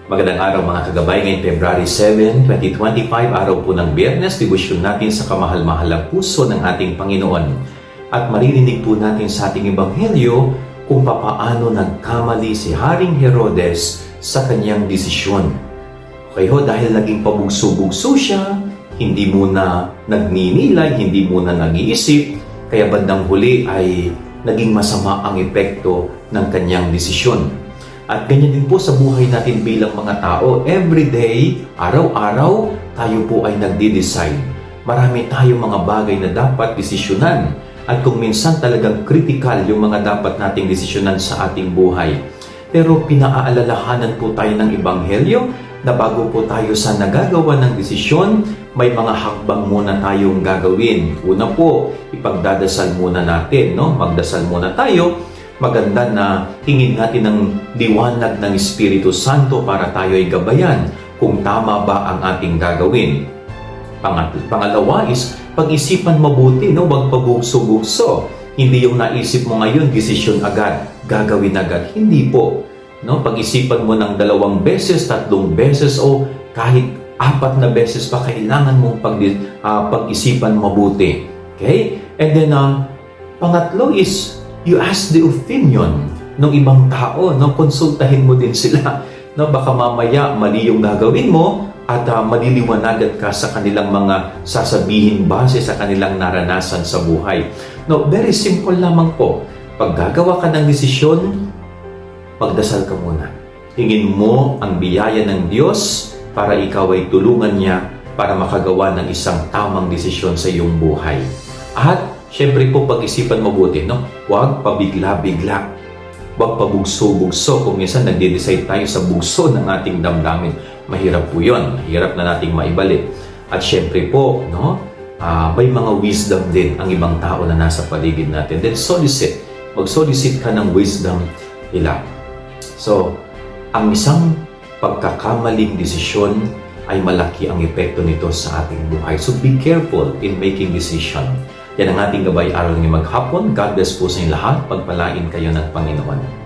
Magandang araw mga kagabay, ngayong February 7, 2025, araw po ng Biyernes, debosyon natin sa kamahal-mahalang puso ng ating Panginoon. At maririnig po natin sa ating Ebanghelyo kung papaano nagkamali si Haring Herodes sa kanyang desisyon. Okay ho, dahil naging pabugso-bugso siya, hindi muna nagninilay, hindi muna nag-iisip, kaya bandang huli ay naging masama ang epekto ng kanyang desisyon. At ganyan din po sa buhay natin bilang mga tao. Every day, araw-araw, tayo po ay nagde-decide. Marami tayong mga bagay na dapat desisyonan. At kung minsan talagang critical yung mga dapat nating desisyonan sa ating buhay. Pero pinaaalalahanan po tayo ng Ebanghelyo na bago po tayo sa nagagawa ng desisyon, may mga hakbang muna tayong gagawin. Una po, ipagdadasal muna natin, no? Magdasal muna tayo. Maganda na hingin natin ng liwanag ng Espiritu Santo para tayo ay gabayan kung tama ba ang ating gagawin. Pangalawa is pag-isipan mabuti, no? Huwag pabugso-bugso. Hindi yung naisip mo ngayon, desisyon agad, gagawin agad. Hindi po. No? Pag-isipan mo ng 2 beses, 3 beses o kahit 4 na beses pa kailangan mong pag-isipan mabuti. Okay? And then pangatlo is you ask the opinion ng ibang tao, no? Konsultahin mo din sila, no? Baka mamaya mali yung gagawin mo at maliliwanagan ka sa kanilang mga sasabihin base sa kanilang naranasan sa buhay. No, very simple lamang po. Pag gagawa ka ng desisyon, magdasal ka muna. Hingin mo ang biyaya ng Diyos para ikaw ay tulungan niya para makagawa ng isang tamang desisyon sa iyong buhay. At siyempre po, pag-isipan mabuti, no? Huwag pabigla-bigla. Huwag pabugso-bugso. Kung minsan nagde-decide tayo sa bugso ng ating damdamin, mahirap po yun. Mahirap na nating maibalik. At siyempre po, no? May mga wisdom din ang ibang tao na nasa paligid natin. Then solicit. Mag-solicit ka ng wisdom nila. So, ang isang pagkakamaling desisyon ay malaki ang epekto nito sa ating buhay. So, be careful in making decision. Yan ang ating gabay araw ng maghapon. God bless po sa inyo lahat. Pagpalain kayo ng Panginoon.